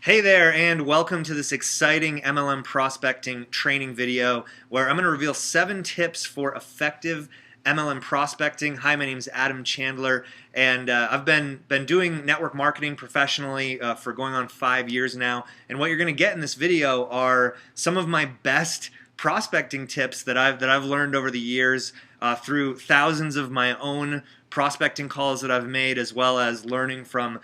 Hey there, and welcome to this exciting MLM prospecting training video where I'm going to reveal 7 tips for effective MLM prospecting. Hi, my name is Adam Chandler, and I've been doing network marketing professionally for going on 5 years now. And what you're going to get in this video are some of my best prospecting tips that I've learned over the years through thousands of my own prospecting calls that I've made, as well as learning from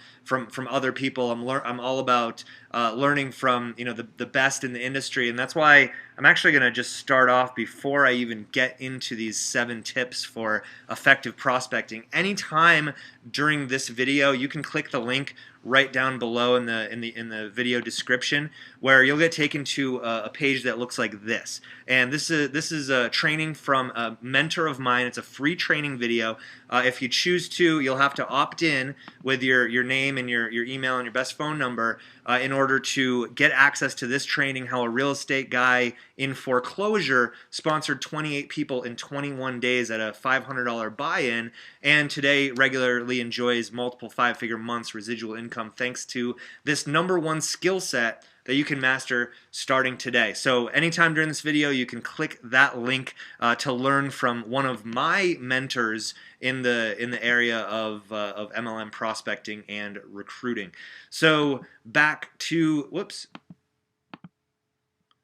other people. I'm all about learning from the best in the industry, and that's why I'm actually going to just start off before I even get into these 7 tips for effective prospecting. Anytime during this video, you can click the link right down below in the video description, where you'll get taken to a page that looks like this. And this is a training from a mentor of mine. It's a free training video. If you choose to, you'll have to opt in with your name and your email and your best phone number in order to get access to this training, how a real estate guy in foreclosure sponsored 28 people in 21 days at a $500 buy-in, and today regularly enjoys multiple 5-figure months residual income thanks to this #1 skill set that you can master starting today. So anytime during this video, you can click that link to learn from one of my mentors in the area of MLM prospecting and recruiting. So back to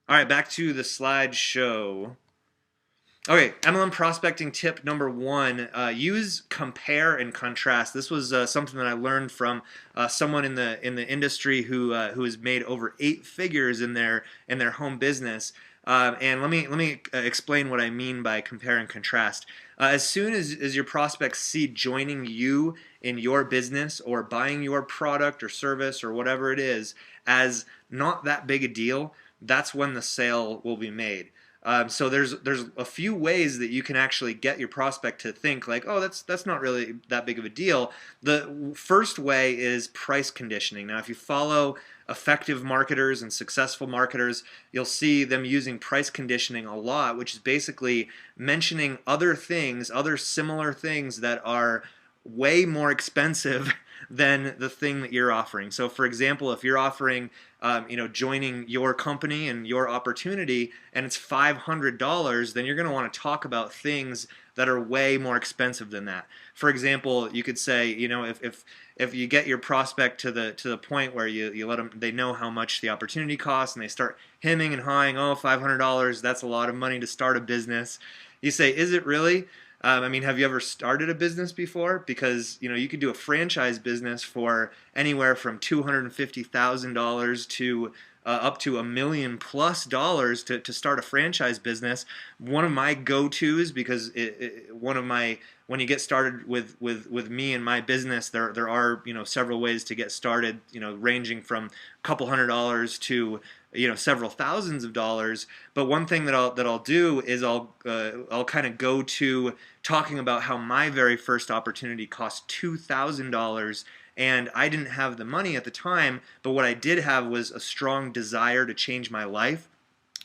back to the slideshow. Okay, MLM prospecting tip #1: use compare and contrast. This was something that I learned from someone in the industry who has made over 8 figures in their home business. And let me explain what I mean by compare and contrast. As soon as your prospects see joining you in your business or buying your product or service or whatever it is as not that big a deal, that's when the sale will be made. So there's a few ways that you can actually get your prospect to think like, oh, that's not really that big of a deal. The first way is price conditioning. Now, if you follow effective marketers and successful marketers, you'll see them using price conditioning a lot, which is basically mentioning other things, other similar things that are way more expensive than the thing that you're offering. So for example, if you're offering joining your company and your opportunity and it's $500, then you're going to want to talk about things that are way more expensive than that. For example, you could say, if you get your prospect to the point where you let them, they know how much the opportunity costs, and they start hemming and hawing, oh, $500, that's a lot of money to start a business. You say, is it really? I mean, have you ever started a business before? Because you could do a franchise business for anywhere from $250,000 to up to $1 million+ to start a franchise business. One of my go-tos, because when you get started with me and my business, there are several ways to get started, ranging from a couple $100s to several thousands of dollars. But one thing that I'll do is I'll kind of go to talking about how my very first opportunity cost $2,000, and I didn't have the money at the time, but what I did have was a strong desire to change my life.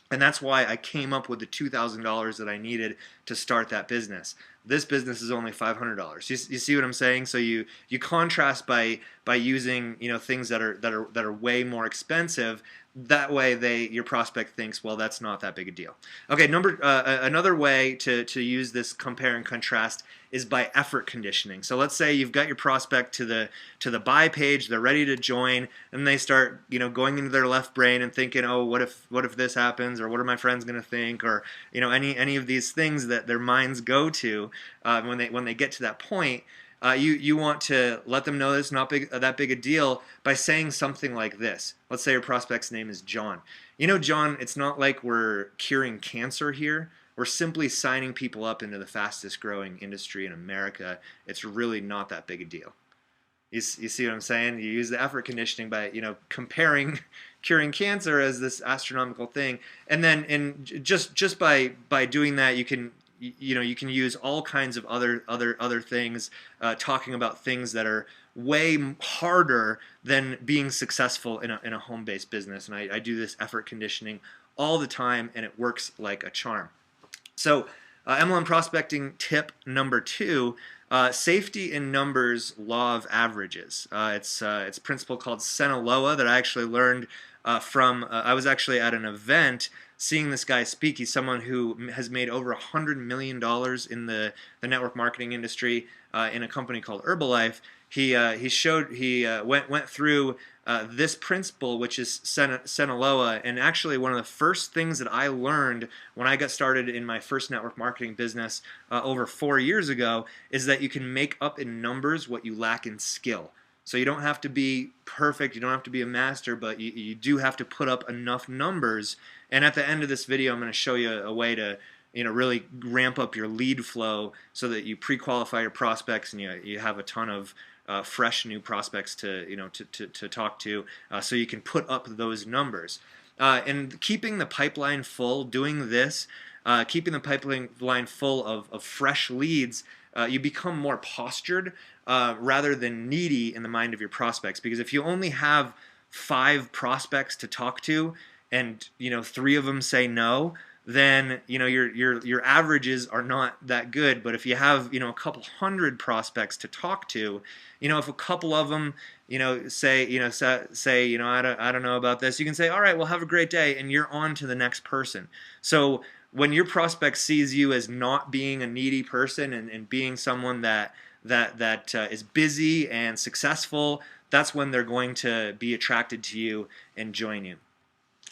And that's why I came up with the $2,000 that I needed to start that business. This business is only $500. You see what I'm saying? So you contrast by using things that are way more expensive. That way your prospect thinks, well, that's not that big a deal. Okay, another way to use this compare and contrast is by effort conditioning. So let's say you've got your prospect to the buy page, they're ready to join, and they start going into their left brain and thinking, oh, what if this happens, or what are my friends going to think, or any of these things that their minds go to when they get to that point. You want to let them know that it's not that big a deal by saying something like this. Let's say your prospect's name is John. John, it's not like we're curing cancer here. We're simply signing people up into the fastest growing industry in America. It's really not that big a deal. You see what I'm saying? You use the effort conditioning by comparing curing cancer as this astronomical thing, and then just by doing that, you can use all kinds of other things, talking about things that are way harder than being successful in a home-based business. And I do this effort conditioning all the time, and it works like a charm. So MLM prospecting tip #2: Safety in numbers, law of averages. It's a principle called Sinaloa that I actually learned from. I was actually at an event seeing this guy speak. He's someone who has made over $100 million in the network marketing industry in a company called Herbalife. He went through this principle, which is Sinaloa, and actually one of the first things that I learned when I got started in my first network marketing business over 4 years ago is that you can make up in numbers what you lack in skill. So you don't have to be perfect, you don't have to be a master, but you do have to put up enough numbers. And at the end of this video, I'm going to show you a way to really ramp up your lead flow so that you pre-qualify your prospects and you have a ton of fresh new prospects to to talk to, so you can put up those numbers. And keeping the pipeline full, doing this, keeping the pipeline full of fresh leads, you become more postured rather than needy in the mind of your prospects. Because if you only have 5 prospects to talk to, and 3 of them say no, then your averages are not that good. But if you have a couple hundred prospects to talk to, if a couple of them say I don't know about this, you can say, all right, well, have a great day, and you're on to the next person. So when your prospect sees you as not being a needy person and being someone that is busy and successful, that's when they're going to be attracted to you and join you.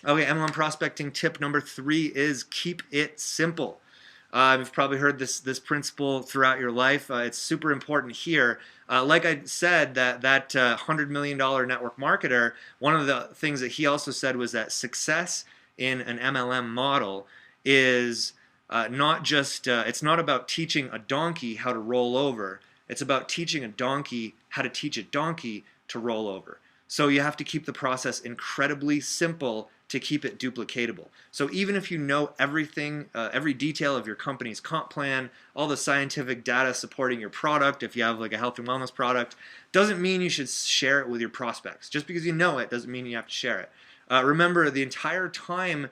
Okay, MLM prospecting tip number 3 is keep it simple. You've probably heard this principle throughout your life. It's super important here. Like I said, that $100 million network marketer, one of the things that he also said was that success in an MLM model is not just, it's not about teaching a donkey how to roll over. It's about teaching a donkey how to teach a donkey to roll over. So you have to keep the process incredibly simple to keep it duplicatable. So even if you know everything, every detail of your company's comp plan, all the scientific data supporting your product, if you have like a health and wellness product, doesn't mean you should share it with your prospects. Just because you know it doesn't mean you have to share it. Remember, the entire time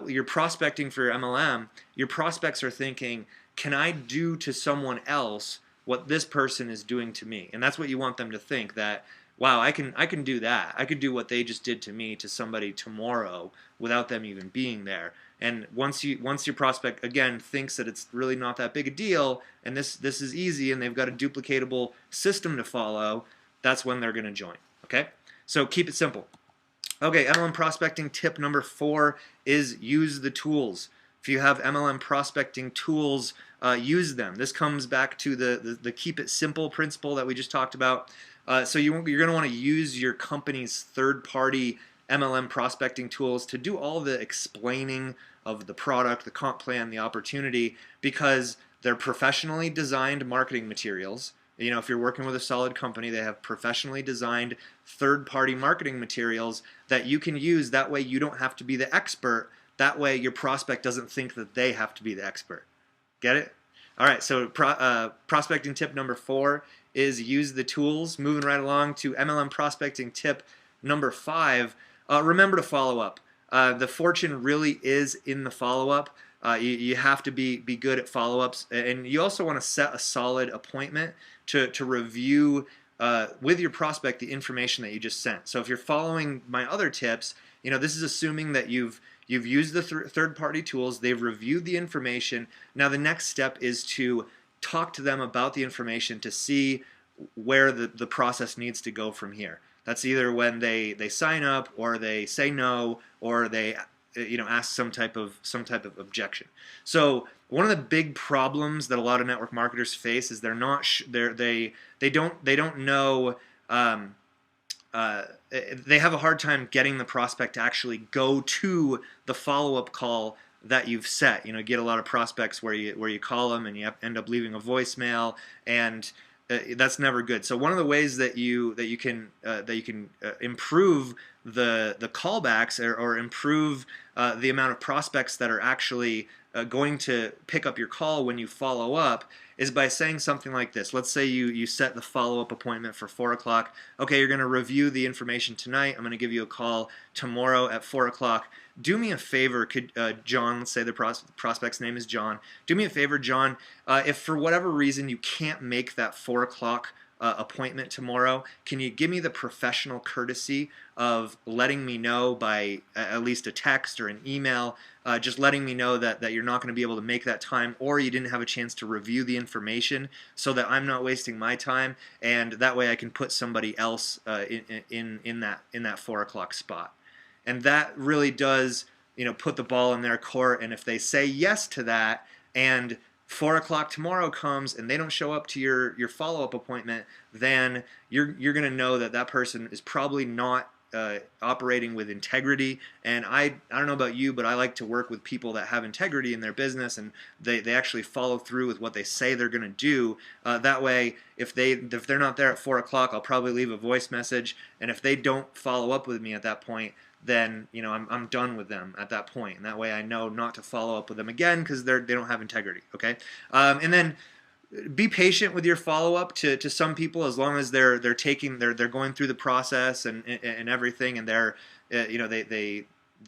you're prospecting for your MLM, your prospects are thinking, can I do to someone else what this person is doing to me? And that's what you want them to think, that wow, I can do that. I could do what they just did to me to somebody tomorrow without them even being there. And once your prospect again thinks that it's really not that big a deal and this is easy and they've got a duplicatable system to follow, that's when they're going to join. Okay? So keep it simple. Okay, MLM prospecting tip number 4 is use the tools. If you have MLM prospecting tools, use them. This comes back to the keep it simple principle that we just talked about. So you're going to want to use your company's third-party MLM prospecting tools to do all the explaining of the product, the comp plan, the opportunity, because they're professionally designed marketing materials. If you're working with a solid company, they have professionally designed third-party marketing materials that you can use. That way you don't have to be the expert. That way your prospect doesn't think that they have to be the expert. Get it? All right, so prospecting tip number 4 is use the tools. Moving right along to MLM prospecting tip number 5, remember to follow up. The fortune really is in the follow-up. You have to be good at follow-ups, and you also want to set a solid appointment to review with your prospect the information that you just sent. So if you're following my other tips, this is assuming that you've used the third-party tools, they've reviewed the information. Now the next step is to talk to them about the information to see where the process needs to go from here. That's either when they sign up, or they say no, or they ask some type of objection. So one of the big problems that a lot of network marketers face is they don't know. They have a hard time getting the prospect to actually go to the follow-up call that you've set. Get a lot of prospects where you call them and you end up leaving a voicemail, and that's never good. So one of the ways that you can improve the callbacks or improve the amount of prospects that are actually going to pick up your call when you follow up is by saying something like this. Let's say you set the follow-up appointment for 4 o'clock. Okay, you're going to review the information tonight. I'm going to give you a call tomorrow at 4 o'clock. Do me a favor, could John, let's say the prospect's name is John. Do me a favor, John, if for whatever reason you can't make that 4 o'clock appointment tomorrow, can you give me the professional courtesy of letting me know by at least a text or an email, just letting me know that you're not going to be able to make that time, or you didn't have a chance to review the information, so that I'm not wasting my time, and that way I can put somebody else in that 4 o'clock spot. And that really does, put the ball in their court. And if they say yes to that, and 4 o'clock tomorrow comes and they don't show up to your follow-up appointment, then you're going to know that that person is probably not operating with integrity. And I don't know about you, but I like to work with people that have integrity in their business, and they actually follow through with what they say they're going to do. That way, if they're not there at 4 o'clock, I'll probably leave a voice message, and if they don't follow up with me at that point, then I'm done with them at that point, and that way I know not to follow up with them again, because they don't have integrity. Okay, and then be patient with your follow-up to some people, as long as they're going through the process and everything, and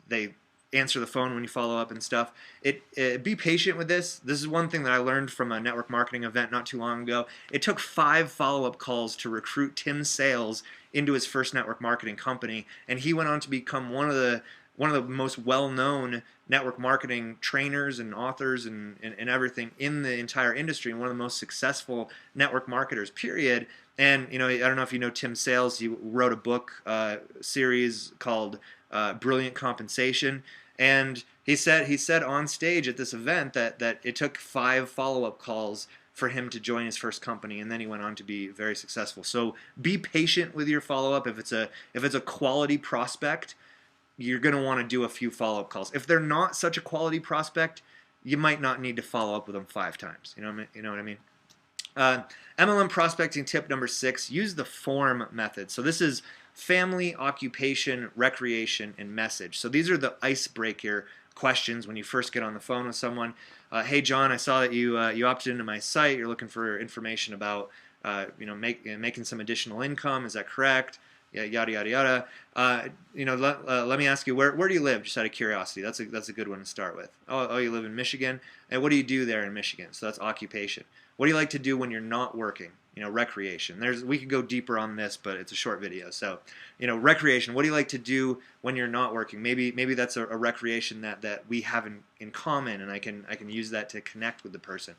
they answer the phone when you follow up and stuff. Be patient with this. This is one thing that I learned from a network marketing event not too long ago. It took 5 follow-up calls to recruit Tim Sales into his first network marketing company, and he went on to become one of the most well-known network marketing trainers and authors and everything in the entire industry, and one of the most successful network marketers, period. And I don't know if you know Tim Sales. He wrote a book series called Brilliant Compensation, and he said on stage at this event that it took 5 follow-up calls for him to join his first company, and then he went on to be very successful. So be patient with your follow-up. If it's a quality prospect, you're going to want to do a few follow-up calls. If they're not such a quality prospect, you might not need to follow up with them 5 times. You know what I mean? MLM prospecting tip number 6: use the form method. So this is family, occupation, recreation, and message. So these are the icebreaker questions when you first get on the phone with someone. Hey John, I saw that you opted into my site. You're looking for information about making some additional income. Is that correct? Yeah, yada yada yada. Let me ask you, where do you live? Just out of curiosity. That's a good one to start with. Oh, you live in Michigan. And what do you do there in Michigan? So that's occupation. What do you like to do when you're not working? Recreation. We could go deeper on this, but it's a short video. So, recreation. What do you like to do when you're not working? Maybe that's a recreation that we have in common, and I can use that to connect with the person.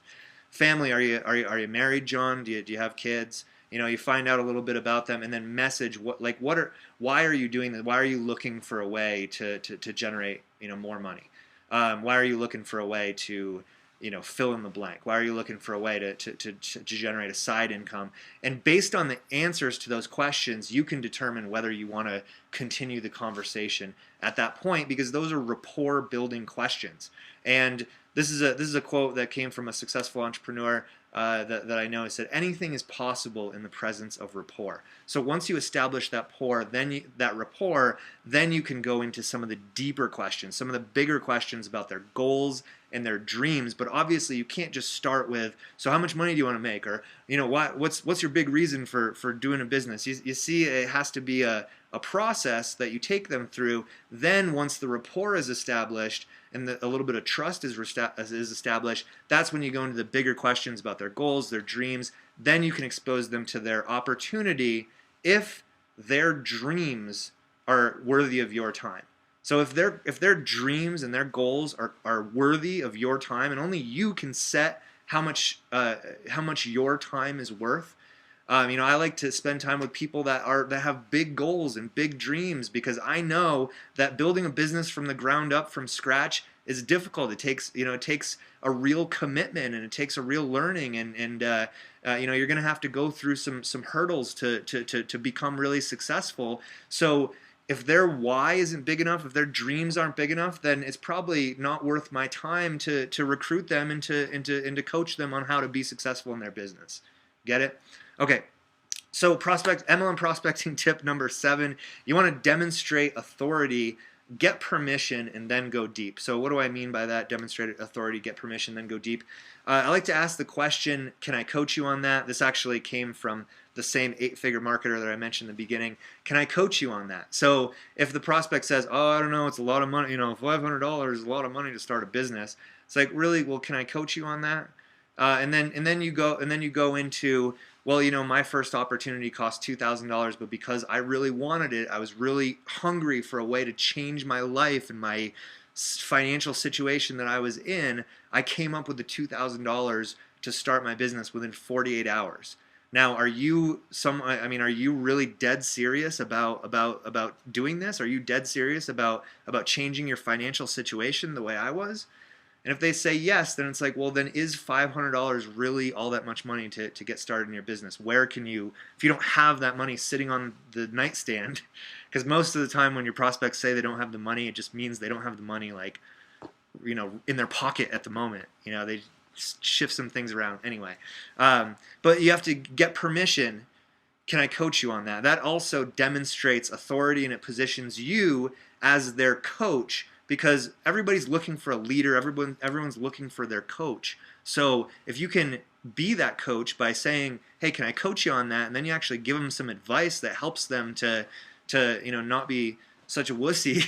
Family. Are you married, John? Do you have kids? You find out a little bit about them, and then message. Why are you doing this? Why are you looking for a way to generate more money? Why are you looking for a way to fill in the blank? Why are you looking for a way to generate a side income? And based on the answers to those questions, you can determine whether you want to continue the conversation at that point, because those are rapport building questions. And this is a quote that came from a successful entrepreneur that I know. It said, anything is possible in the presence of rapport. So once you establish that rapport, then you can go into some of the deeper questions, some of the bigger questions about their goals and their dreams. But obviously you can't just start with, so how much money do you want to make? Or what's your big reason for doing a business? You see, it has to be a process that you take them through. Then once the rapport is established and a little bit of trust is established, that's when you go into the bigger questions about their goals, their dreams. Then you can expose them to their opportunity if their dreams are worthy of your time. So if their dreams and their goals are worthy of your time, and only you can set how much your time is worth. I like to spend time with people that have big goals and big dreams, because I know that building a business from the ground up, from scratch, is difficult. It takes a real commitment, and it takes a real learning, and you're going to have to go through some hurdles to become really successful. So if their why isn't big enough, if their dreams aren't big enough, then it's probably not worth my time to recruit them and to coach them on how to be successful in their business. Get it? Okay, so MLM prospecting tip number 7, you want to demonstrate authority get permission and then go deep. So what do I mean by that? Demonstrate authority, get permission, then go deep. I like to ask the question, can I coach you on that? This actually came from the same 8-figure marketer that I mentioned in the beginning. Can I coach you on that? So if the prospect says, oh, I don't know, it's a lot of money, $500 is a lot of money to start a business. It's like, really? Well, can I coach you on that? And then you go into, well, my first opportunity cost $2,000, but because I really wanted it, I was really hungry for a way to change my life and my financial situation that I was in, I came up with the $2,000 to start my business within 48 hours. Now, are you really dead serious about doing this? Are you dead serious about changing your financial situation the way I was? And if they say yes, then it's like, well, then is $500 really all that much money to get started in your business? Where can you, if you don't have that money sitting on the nightstand, because most of the time when your prospects say they don't have the money, it just means they don't have the money, like, in their pocket at the moment. They shift some things around anyway. But you have to get permission. Can I coach you on that? That also demonstrates authority, and it positions you as their coach, because everybody's looking for a leader. Everyone's looking for their coach. So if you can be that coach by saying, hey, can I coach you on that? And then you actually give them some advice that helps them to not be such a wussy,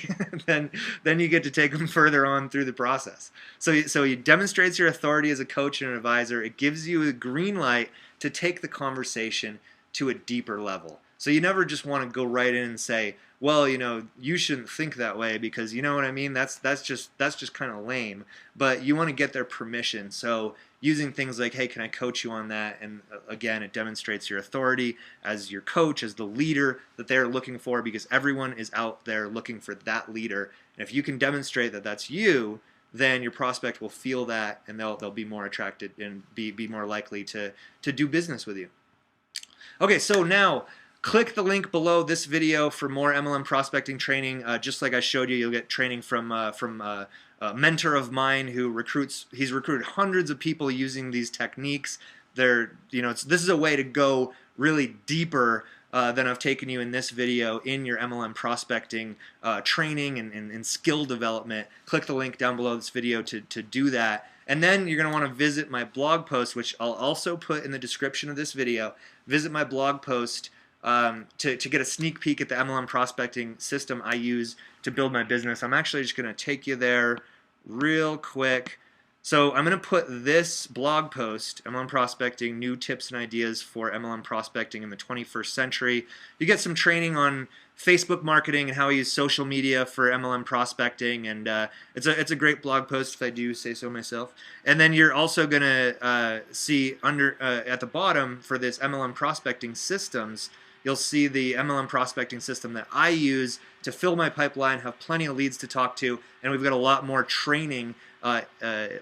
then you get to take them further on through the process. So it demonstrates your authority as a coach and an advisor. It gives you a green light to take the conversation to a deeper level. So you never just want to go right in and say, well, you shouldn't think that way, because you know what I mean? That's just kind of lame. But you want to get their permission. So using things like, hey, can I coach you on that? And again, it demonstrates your authority as your coach, as the leader that they're looking for, because everyone is out there looking for that leader. And if you can demonstrate that that's you, then your prospect will feel that, and they'll be more attracted and be more likely to do business with you. Okay, so now click the link below this video for more MLM prospecting training. Just like I showed you, you'll get training from a mentor of mine who he's recruited hundreds of people using these techniques. This is a way to go really deeper than I've taken you in this video in your MLM prospecting training and skill development. Click the link down below this video to do that. And then you're going to want to visit my blog post, which I'll also put in the description of this video. Visit my blog post to get a sneak peek at the MLM prospecting system I use to build my business. I'm actually just going to take you there real quick. So I'm going to put this blog post, MLM Prospecting, New Tips and Ideas for MLM Prospecting in the 21st Century. You get some training on Facebook marketing and how I use social media for MLM prospecting, and it's a great blog post if I do say so myself. And then you're also going to see at the bottom for this MLM prospecting systems, you'll see the MLM prospecting system that I use to fill my pipeline, have plenty of leads to talk to, and we've got a lot more training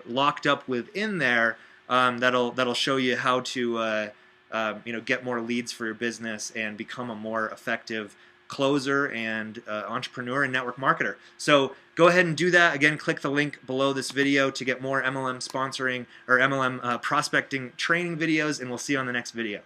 locked up within there that'll show you how to get more leads for your business and become a more effective closer and entrepreneur and network marketer. So go ahead and do that. Again, click the link below this video to get more MLM sponsoring or MLM prospecting training videos, and we'll see you on the next video.